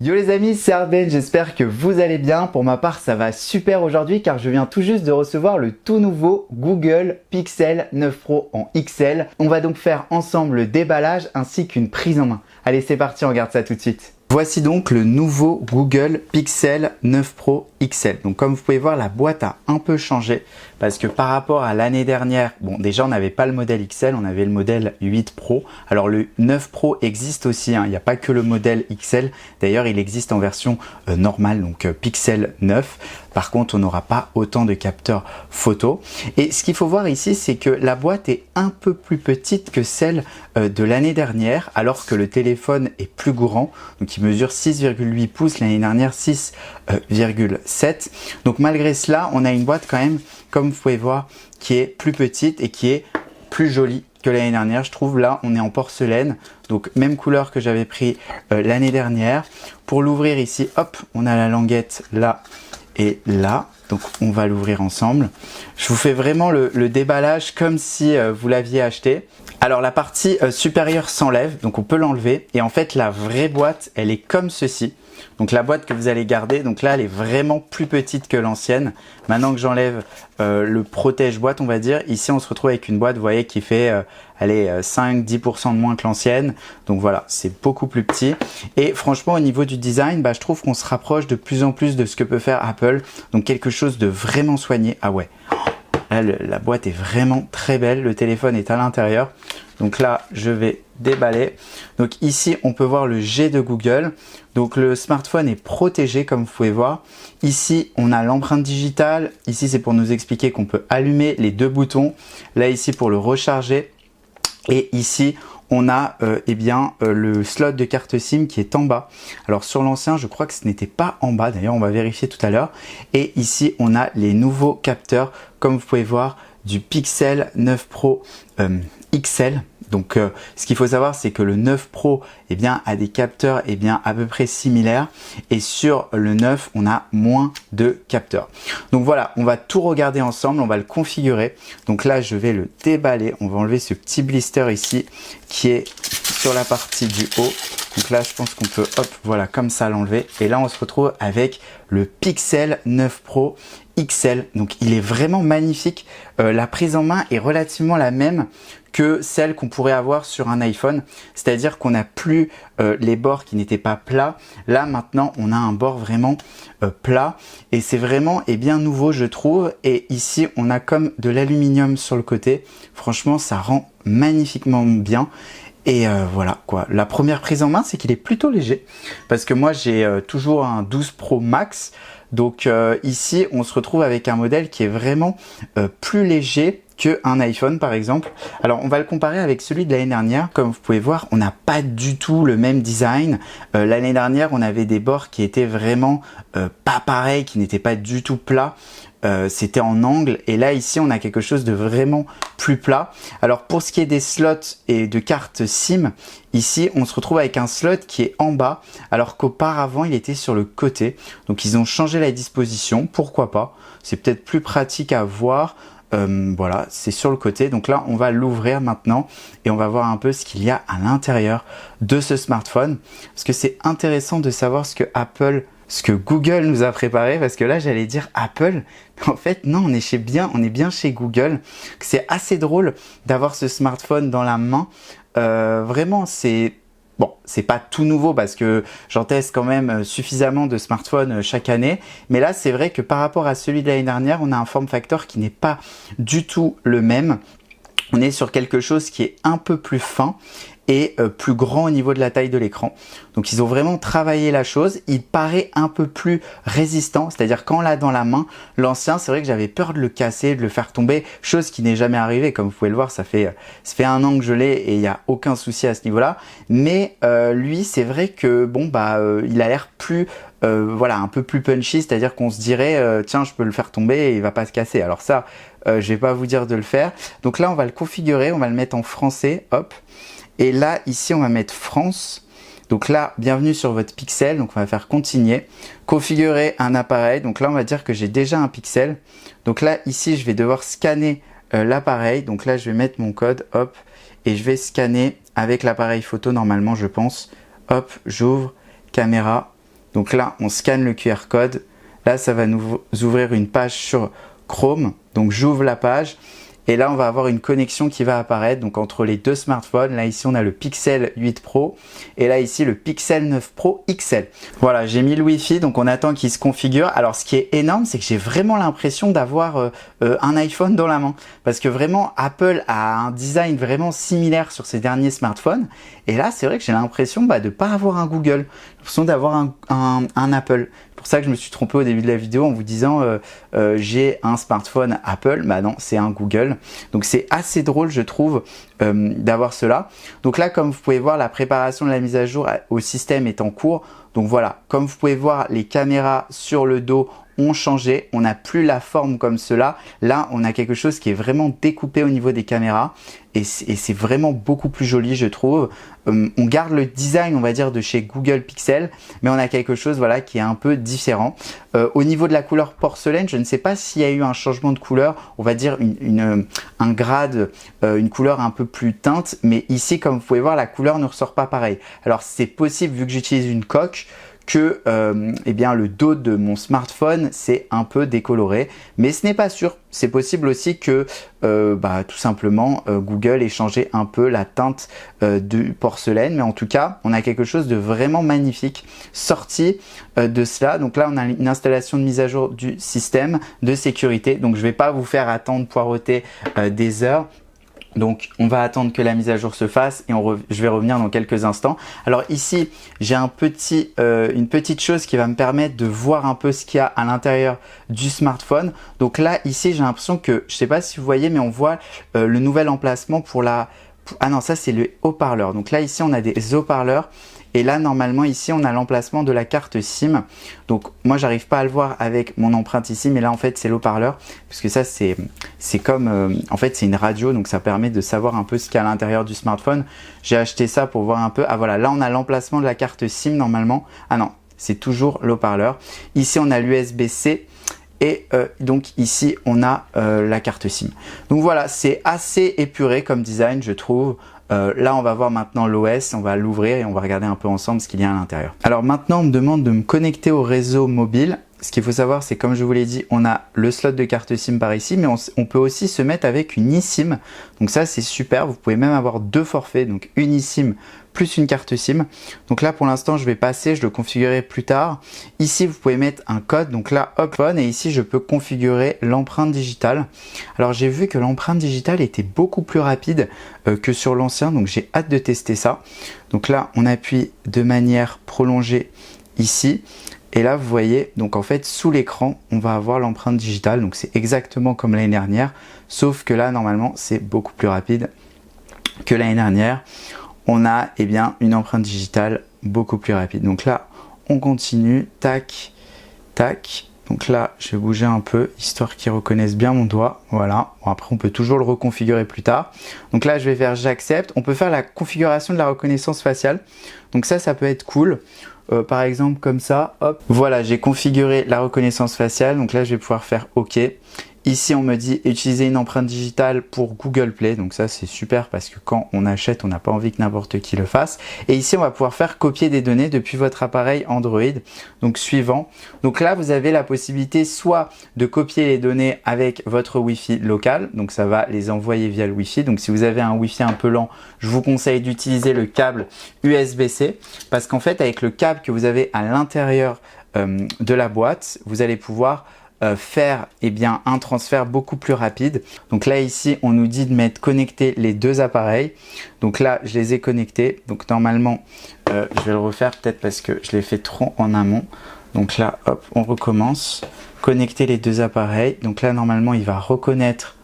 Yo les amis, c'est Arben, j'espère que vous allez bien. Pour ma part, ça va super aujourd'hui car je viens tout juste de recevoir le tout nouveau Google Pixel 9 Pro en XL. On va donc faire ensemble le déballage ainsi qu'une prise en main. Allez, c'est parti, on regarde ça tout de suite. Voici donc le nouveau Google Pixel 9 Pro XL. Donc comme vous pouvez voir, la boîte a un peu changé parce que par rapport à l'année dernière, bon déjà on n'avait pas le modèle XL, on avait le modèle 8 Pro. Alors le 9 Pro existe aussi, il n'y a pas que le modèle XL. D'ailleurs il existe en version normale, donc Pixel 9. Par contre on n'aura pas autant de capteurs photo. Et ce qu'il faut voir ici, c'est que la boîte est un peu plus petite que celle de l'année dernière, alors que le téléphone est plus grand. Donc il mesure 6,8 pouces, l'année dernière 6,7. Donc malgré cela, on a une boîte quand même, comme vous pouvez voir, qui est plus petite et qui est plus jolie que l'année dernière. Je trouve là, on est en porcelaine, donc même couleur que j'avais pris l'année dernière. Pour l'ouvrir ici, hop, on a la languette là et là. Donc on va l'ouvrir ensemble. Je vous fais vraiment le déballage comme si vous l'aviez acheté. Alors la partie supérieure s'enlève, donc on peut l'enlever. Et en fait la vraie boîte, elle est comme ceci. Donc la boîte que vous allez garder, donc là elle est vraiment plus petite que l'ancienne. Maintenant que j'enlève le protège-boîte, on va dire, ici on se retrouve avec une boîte, vous voyez, qui fait 5-10% de moins que l'ancienne. Donc voilà, c'est beaucoup plus petit. Et franchement au niveau du design, je trouve qu'on se rapproche de plus en plus de ce que peut faire Apple. Donc quelque chose de vraiment soigné. Ah ouais, là, la boîte est vraiment très belle, le téléphone est à l'intérieur. Donc là, je vais déballer. Donc ici, on peut voir le G de Google. Donc le smartphone est protégé, comme vous pouvez voir. Ici, on a l'empreinte digitale. Ici, c'est pour nous expliquer qu'on peut allumer les deux boutons. Là, ici, pour le recharger. Et ici, on a le slot de carte SIM qui est en bas. Alors sur l'ancien, je crois que ce n'était pas en bas. D'ailleurs, on va vérifier tout à l'heure. Et ici, on a les nouveaux capteurs, comme vous pouvez voir, du Pixel 9 Pro XL. Donc ce qu'il faut savoir, c'est que le 9 Pro a des capteurs à peu près similaires, et sur le 9 on a moins de capteurs. Donc voilà, on va tout regarder ensemble, on va le configurer. Donc là je vais le déballer, on va enlever ce petit blister ici qui est sur la partie du haut. Donc là je pense qu'on peut, hop, voilà, comme ça l'enlever, et là on se retrouve avec le Pixel 9 Pro XL. Donc il est vraiment magnifique. La prise en main est relativement la même que celle qu'on pourrait avoir sur un iPhone, c'est-à-dire qu'on n'a plus les bords qui n'étaient pas plats. Là maintenant on a un bord vraiment plat, et c'est vraiment nouveau, je trouve. Et ici on a comme de l'aluminium sur le côté. Franchement ça rend magnifiquement bien. Et voilà quoi. La première prise en main, c'est qu'il est plutôt léger, parce que moi j'ai toujours un 12 Pro Max. Donc ici on se retrouve avec un modèle qui est vraiment plus léger qu'un iPhone par exemple. Alors on va le comparer avec celui de l'année dernière. Comme vous pouvez voir, on n'a pas du tout le même design. L'année dernière on avait des bords qui étaient vraiment pas pareils, qui n'étaient pas du tout plats. C'était en angle, et là ici on a quelque chose de vraiment plus plat. Alors pour ce qui est des slots et de cartes SIM, ici on se retrouve avec un slot qui est en bas, alors qu'auparavant il était sur le côté. Donc ils ont changé la disposition, pourquoi pas, c'est peut-être plus pratique à voir. Voilà, c'est sur le côté. Donc là on va l'ouvrir maintenant et on va voir un peu ce qu'il y a à l'intérieur de ce smartphone, parce que c'est intéressant de savoir ce que Google nous a préparé, parce que là j'allais dire Apple, mais en fait non, on est bien chez Google. C'est assez drôle d'avoir ce smartphone dans la main. Vraiment c'est pas tout nouveau, parce que j'en teste quand même suffisamment de smartphones chaque année, mais là c'est vrai que par rapport à celui de l'année dernière, on a un form factor qui n'est pas du tout le même. On est sur quelque chose qui est un peu plus fin et plus grand au niveau de la taille de l'écran. Donc ils ont vraiment travaillé la chose. Il paraît un peu plus résistant, c'est-à-dire quand on l'a dans la main, l'ancien, c'est vrai que j'avais peur de le casser, de le faire tomber, chose qui n'est jamais arrivée. Comme vous pouvez le voir, ça fait 1 an que je l'ai et il n'y a aucun souci à ce niveau-là. Mais lui, c'est vrai que il a l'air plus un peu plus punchy, c'est-à-dire qu'on se dirait tiens, je peux le faire tomber et il va pas se casser. Alors ça, je vais pas vous dire de le faire. Donc là, on va le configurer, on va le mettre en français, hop. Et là, ici, on va mettre France. Donc là, bienvenue sur votre Pixel. Donc on va faire continuer. Configurer un appareil. Donc là, on va dire que j'ai déjà un Pixel. Donc là, ici, je vais devoir scanner l'appareil. Donc là, je vais mettre mon code, hop. Et je vais scanner avec l'appareil photo normalement, je pense. Hop, j'ouvre, caméra. Donc là, on scanne le QR code. Là, ça va nous ouvrir une page sur Chrome. Donc j'ouvre la page. Et là, on va avoir une connexion qui va apparaître donc entre les deux smartphones. Là, ici, on a le Pixel 8 Pro et là, ici, le Pixel 9 Pro XL. Voilà, j'ai mis le Wi-Fi, donc on attend qu'il se configure. Alors, ce qui est énorme, c'est que j'ai vraiment l'impression d'avoir un iPhone dans la main. Parce que vraiment, Apple a un design vraiment similaire sur ses derniers smartphones. Et là, c'est vrai que j'ai l'impression de ne pas avoir un Google. J'ai l'impression d'avoir un Apple. C'est pour ça que je me suis trompé au début de la vidéo en vous disant j'ai un smartphone Apple. Bah non, c'est un Google. Donc c'est assez drôle, je trouve, d'avoir cela. Donc là, comme vous pouvez voir, la préparation de la mise à jour au système est en cours. Donc voilà, comme vous pouvez voir, les caméras sur le dos ont changé. On n'a plus la forme comme cela. Là, on a quelque chose qui est vraiment découpé au niveau des caméras. Et c'est vraiment beaucoup plus joli, je trouve. On garde le design, on va dire, de chez Google Pixel, mais on a quelque chose, voilà, qui est un peu différent. Au niveau de la couleur porcelaine, je ne sais pas s'il y a eu un changement de couleur, on va dire un grade, une couleur un peu plus teinte, mais ici, comme vous pouvez voir, la couleur ne ressort pas pareil. Alors, c'est possible, vu que j'utilise une coque, que eh bien, le dos de mon smartphone c'est un peu décoloré, mais ce n'est pas sûr. C'est possible aussi que tout simplement Google ait changé un peu la teinte du porcelaine, mais en tout cas on a quelque chose de vraiment magnifique sorti de cela. Donc là on a une installation de mise à jour du système de sécurité, donc je ne vais pas vous faire attendre poireauter des heures. Donc on va attendre que la mise à jour se fasse et je vais revenir dans quelques instants. Alors ici j'ai une petite chose qui va me permettre de voir un peu ce qu'il y a à l'intérieur du smartphone. Donc là ici j'ai l'impression que, je ne sais pas si vous voyez, mais on voit le nouvel emplacement pour ah non, ça c'est le haut-parleur. Donc là ici on a des haut-parleurs. Et là, normalement, ici, on a l'emplacement de la carte SIM. Donc, moi, j'arrive pas à le voir avec mon empreinte ici, mais là, en fait, c'est l'haut-parleur. Puisque ça, c'est comme, en fait, c'est une radio. Donc, ça permet de savoir un peu ce qu'il y a à l'intérieur du smartphone. J'ai acheté ça pour voir un peu. Ah, voilà, là, on a l'emplacement de la carte SIM, normalement. Ah non, c'est toujours l'haut-parleur. Ici, on a l'USB-C. Et donc ici on a la carte SIM. Donc voilà, c'est assez épuré comme design, je trouve. Là on va voir maintenant l'OS, on va l'ouvrir et on va regarder un peu ensemble ce qu'il y a à l'intérieur. Alors maintenant on me demande de me connecter au réseau mobile. Ce qu'il faut savoir, c'est, comme je vous l'ai dit, on a le slot de carte SIM par ici, mais on peut aussi se mettre avec une eSIM. Donc ça, c'est super. Vous pouvez même avoir deux forfaits, donc une eSIM plus une carte SIM. Donc là, pour l'instant, je vais passer, je le configurerai plus tard. Ici, vous pouvez mettre un code. Donc là, hop, on, et ici, je peux configurer l'empreinte digitale. Alors, j'ai vu que l'empreinte digitale était beaucoup plus rapide que sur l'ancien, donc j'ai hâte de tester ça. Donc là, on appuie de manière prolongée ici. Et là, vous voyez, donc en fait, sous l'écran, on va avoir l'empreinte digitale. Donc c'est exactement comme l'année dernière, sauf que là, normalement, c'est beaucoup plus rapide que l'année dernière. On a une empreinte digitale beaucoup plus rapide. Donc là, on continue, tac, tac. Donc là, je vais bouger un peu, histoire qu'ils reconnaissent bien mon doigt. Voilà. Bon, après, on peut toujours le reconfigurer plus tard. Donc là, je vais faire j'accepte. On peut faire la configuration de la reconnaissance faciale. Donc ça peut être cool. Par exemple, comme ça, hop. Voilà, j'ai configuré la reconnaissance faciale. Donc là, je vais pouvoir faire OK. Ici, on me dit utiliser une empreinte digitale pour Google Play. Donc ça, c'est super parce que quand on achète, on n'a pas envie que n'importe qui le fasse. Et ici, on va pouvoir faire copier des données depuis votre appareil Android. Donc suivant. Donc là, vous avez la possibilité soit de copier les données avec votre Wi-Fi local. Donc ça va les envoyer via le Wi-Fi. Donc si vous avez un Wi-Fi un peu lent, je vous conseille d'utiliser le câble USB-C. Parce qu'en fait, avec le câble que vous avez à l'intérieur de la boîte, vous allez pouvoir faire un transfert beaucoup plus rapide. Donc là ici on nous dit de mettre connecter les deux appareils. Donc là je les ai connectés. Donc normalement je vais le refaire peut-être parce que je l'ai fait trop en amont. Donc là hop, on recommence. Connecter les deux appareils. Donc là normalement il va reconnaître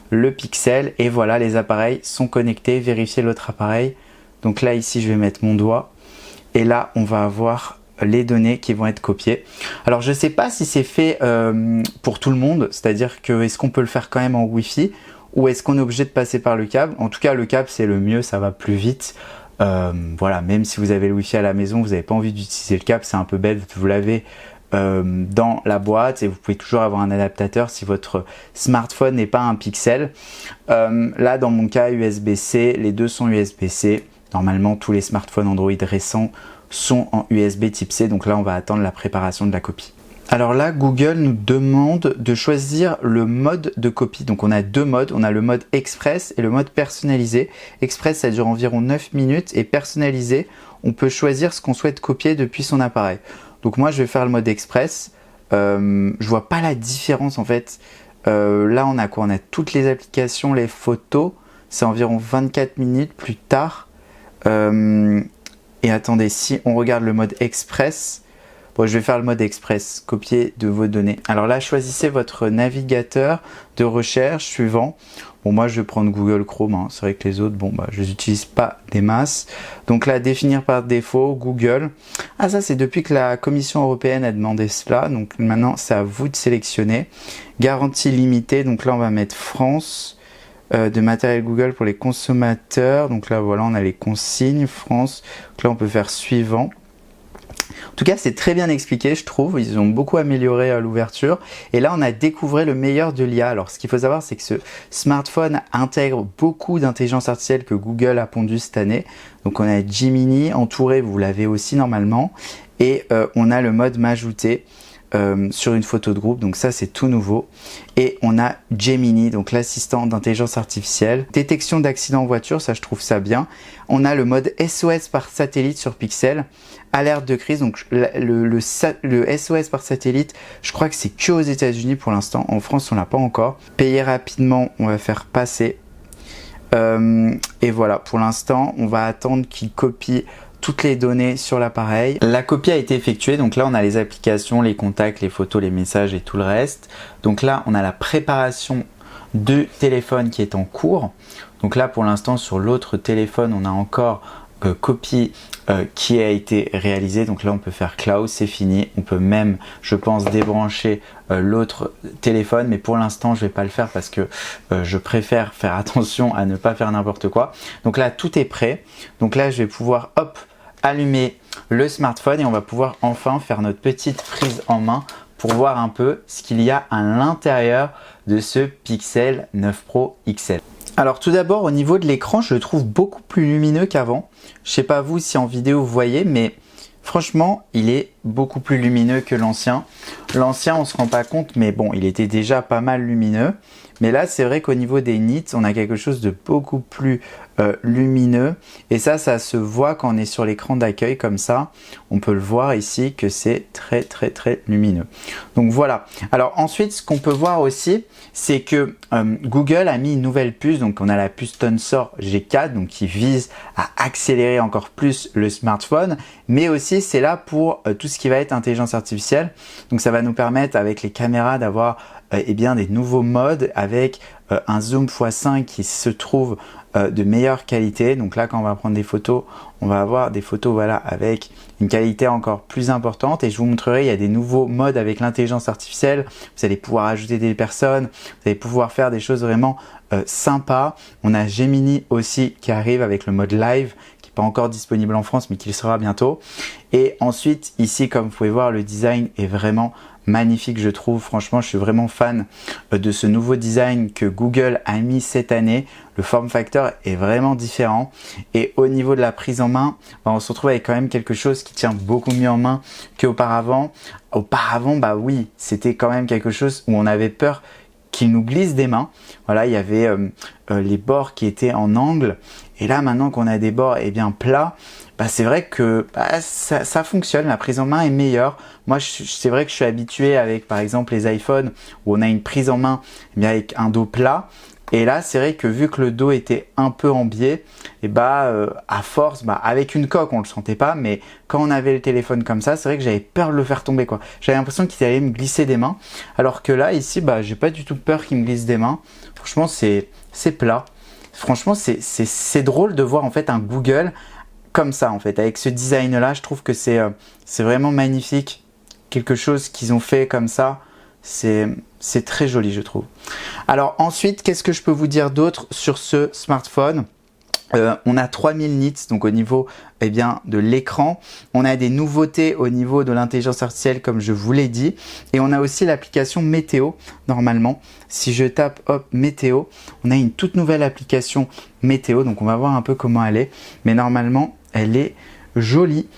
le pixel et voilà, les appareils sont connectés. Vérifier l'autre appareil. Donc là ici je vais mettre mon doigt et là on va avoir les données qui vont être copiées. Alors je ne sais pas si c'est fait pour tout le monde, c'est-à-dire que est-ce qu'on peut le faire quand même en Wi-Fi ou est-ce qu'on est obligé de passer par le câble. En tout cas le câble c'est le mieux, ça va plus vite. Voilà, même si vous avez le Wi-Fi à la maison, vous n'avez pas envie d'utiliser le câble, c'est un peu bête, vous l'avez dans la boîte et vous pouvez toujours avoir un adaptateur si votre smartphone n'est pas un Pixel. Là dans mon cas USB-C, les deux sont USB-C. Normalement tous les smartphones Android récents sont en USB type C. Donc là, on va attendre la préparation de la copie. Alors là, Google nous demande de choisir le mode de copie. Donc on a deux modes, on a le mode Express et le mode personnalisé. Express, ça dure environ 9 minutes et personnalisé, on peut choisir ce qu'on souhaite copier depuis son appareil. Donc moi, je vais faire le mode Express. Je vois pas la différence en fait. Là, on a quoi? On a toutes les applications, les photos. C'est environ 24 minutes plus tard. Et attendez, si on regarde le mode Express, bon, je vais faire le mode Express, copier de vos données. Alors là, choisissez votre navigateur de recherche suivant. Bon, moi, je vais prendre Google Chrome. Hein. C'est vrai que les autres, bon, bah, je les utilise pas des masses. Donc là, définir par défaut, Google. Ah, ça, c'est depuis que la Commission européenne a demandé cela. Donc maintenant, c'est à vous de sélectionner. Garantie limitée. Donc là, on va mettre France. De matériel Google pour les consommateurs. Donc là, voilà, on a les consignes France. Donc là, on peut faire suivant. En tout cas, c'est très bien expliqué, je trouve. Ils ont beaucoup amélioré l'ouverture. Et là, on a découvert le meilleur de l'IA. Alors, ce qu'il faut savoir, c'est que ce smartphone intègre beaucoup d'intelligence artificielle que Google a pondu cette année. Donc, on a Gemini entouré, vous l'avez aussi normalement. Et on a le mode m'ajouter sur une photo de groupe. Donc ça, c'est tout nouveau. Et on a Gemini, donc l'assistant d'intelligence artificielle. Détection d'accident en voiture, ça, je trouve ça bien. On a le mode SOS par satellite sur Pixel. Alerte de crise, donc le SOS par satellite, je crois que c'est que aux États-Unis pour l'instant. En France, on l'a pas encore. Payer rapidement, on va faire passer. Et voilà, pour l'instant, on va attendre qu'il copie toutes les données sur l'appareil. La copie a été effectuée, donc là on a les applications, les contacts, les photos, les messages et tout le reste. Donc là on a la préparation de téléphone qui est en cours. Donc là pour l'instant sur l'autre téléphone on a encore copie qui a été réalisée. Donc là on peut faire cloud, c'est fini. On peut même, je pense, débrancher l'autre téléphone, mais pour l'instant je vais pas le faire parce que je préfère faire attention à ne pas faire n'importe quoi. Donc là tout est prêt. Donc là je vais pouvoir allumer le smartphone et on va pouvoir enfin faire notre petite prise en main pour voir un peu ce qu'il y a à l'intérieur de ce Pixel 9 Pro XL. Alors tout d'abord au niveau de l'écran, je le trouve beaucoup plus lumineux qu'avant. Je sais pas vous si en vidéo vous voyez, mais franchement il est beaucoup plus lumineux que l'ancien. L'ancien on se rend pas compte, mais bon, il était déjà pas mal lumineux. Mais là c'est vrai qu'au niveau des nits, on a quelque chose de beaucoup plus lumineux. Et ça se voit quand on est sur l'écran d'accueil comme ça. On peut le voir ici que c'est très lumineux. Donc voilà. Alors ensuite, ce qu'on peut voir aussi, c'est que Google a mis une nouvelle puce. Donc on a la puce Tensor G4, donc qui vise à accélérer encore plus le smartphone. Mais aussi c'est là pour tout ce qui va être intelligence artificielle. Donc ça va nous permettre avec les caméras d'avoir eh bien des nouveaux modes avec un zoom x5 qui se trouve de meilleure qualité. Donc là quand on va prendre des photos, on va avoir des photos voilà avec une qualité encore plus importante, et je vous montrerai, il y a des nouveaux modes avec l'intelligence artificielle. Vous allez pouvoir ajouter des personnes, vous allez pouvoir faire des choses vraiment sympas. On a Gemini aussi qui arrive avec le mode live, qui n'est pas encore disponible en France mais qui le sera bientôt. Et ensuite ici, comme vous pouvez voir, le design est vraiment magnifique, je trouve. Franchement, je suis vraiment fan de ce nouveau design que Google a mis cette année. Le form factor est vraiment différent. Et au niveau de la prise en main, on se retrouve avec quand même quelque chose qui tient beaucoup mieux en main qu'auparavant. Auparavant, bah oui, c'était quand même quelque chose où on avait peur qu'il nous glisse des mains. Voilà, il y avait les bords qui étaient en angle. Et là, maintenant qu'on a des bords bien plats, bah, c'est vrai que ça fonctionne, la prise en main est meilleure. Moi, c'est vrai que je suis habitué avec, par exemple, les iPhones où on a une prise en main avec un dos plat. Et là, c'est vrai que vu que le dos était un peu en biais, et à force, avec une coque, on le sentait pas, mais quand on avait le téléphone comme ça, c'est vrai que j'avais peur de le faire tomber, quoi. J'avais l'impression qu'il allait me glisser des mains, alors que là, ici, j'ai pas du tout peur qu'il me glisse des mains. Franchement, c'est plat. Franchement, c'est drôle de voir en fait un Google comme ça, en fait, avec ce design-là. Je trouve que c'est vraiment magnifique. Quelque chose qu'ils ont fait comme ça, c'est très joli, je trouve. Alors ensuite, qu'est-ce que je peux vous dire d'autre sur ce smartphone? On a 3000 nits, donc au niveau de l'écran. On a des nouveautés au niveau de l'intelligence artificielle, comme je vous l'ai dit. Et on a aussi l'application météo, normalement. Si je tape météo, on a une toute nouvelle application météo. Donc on va voir un peu comment elle est. Mais normalement, elle est joli.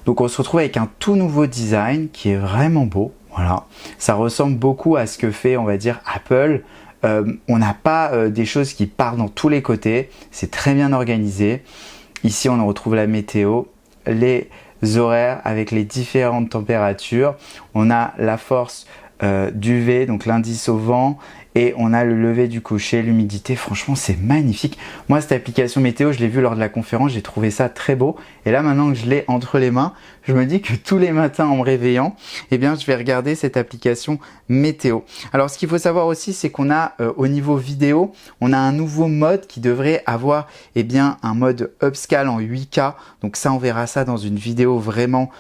Donc on se retrouve avec un tout nouveau design qui est vraiment beau. Voilà, ça ressemble beaucoup à ce que fait, on va dire, Apple. On n'a pas des choses qui partent dans tous les côtés. C'est très bien organisé. Ici, on retrouve la météo, les horaires avec les différentes températures. On a la force d'UV, donc l'indice au vent, et on a le lever du coucher, l'humidité. Franchement, c'est magnifique. Moi, cette application météo, je l'ai vue lors de la conférence, j'ai trouvé ça très beau. Et là, maintenant que je l'ai entre les mains, je me dis que tous les matins en me réveillant, eh bien, je vais regarder cette application météo. Alors, ce qu'il faut savoir aussi, c'est qu'on a au niveau vidéo, on a un nouveau mode qui devrait avoir un mode upscale en 8K. Donc ça, on verra ça dans une vidéo vraiment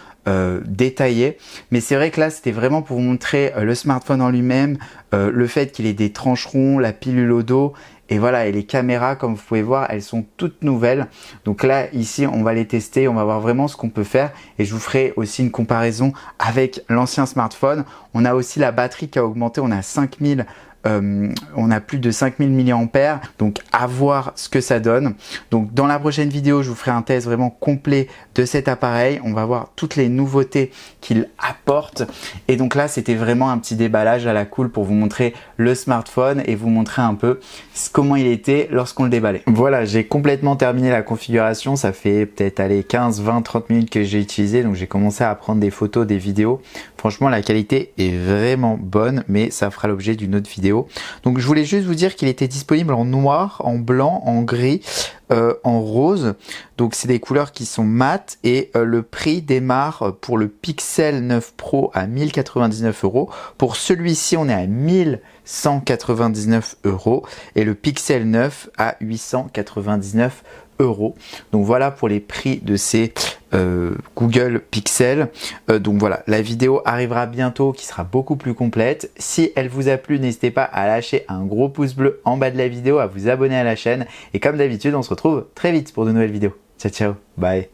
détaillé, mais c'est vrai que là c'était vraiment pour vous montrer le smartphone en lui-même, le fait qu'il ait des trancherons, la pilule au dos, et voilà, et les caméras comme vous pouvez voir elles sont toutes nouvelles. Donc là ici on va les tester, on va voir vraiment ce qu'on peut faire, et je vous ferai aussi une comparaison avec l'ancien smartphone. On a aussi la batterie qui a augmenté, on a 5000 on a plus de 5000 mAh, donc à voir ce que ça donne. Donc dans la prochaine vidéo, je vous ferai un test vraiment complet de cet appareil. On va voir toutes les nouveautés qu'il apporte. Et donc là, c'était vraiment un petit déballage à la cool pour vous montrer le smartphone et vous montrer un peu comment il était lorsqu'on le déballait. Voilà, j'ai complètement terminé la configuration. Ça fait peut-être 15, 20, 30 minutes que j'ai utilisé. Donc j'ai commencé à prendre des photos, des vidéos. Franchement, la qualité est vraiment bonne, mais ça fera l'objet d'une autre vidéo. Donc je voulais juste vous dire qu'il était disponible en noir, en blanc, en gris, en rose. Donc c'est des couleurs qui sont mates, et le prix démarre pour le Pixel 9 Pro à 1099 €. Pour celui-ci, on est à 1199 € et le Pixel 9 à 899 €. Donc voilà pour les prix de ces Google Pixel. Donc voilà, la vidéo arrivera bientôt qui sera beaucoup plus complète. Si elle vous a plu, n'hésitez pas à lâcher un gros pouce bleu en bas de la vidéo, à vous abonner à la chaîne, et comme d'habitude on se retrouve très vite pour de nouvelles vidéos. Ciao ciao, bye.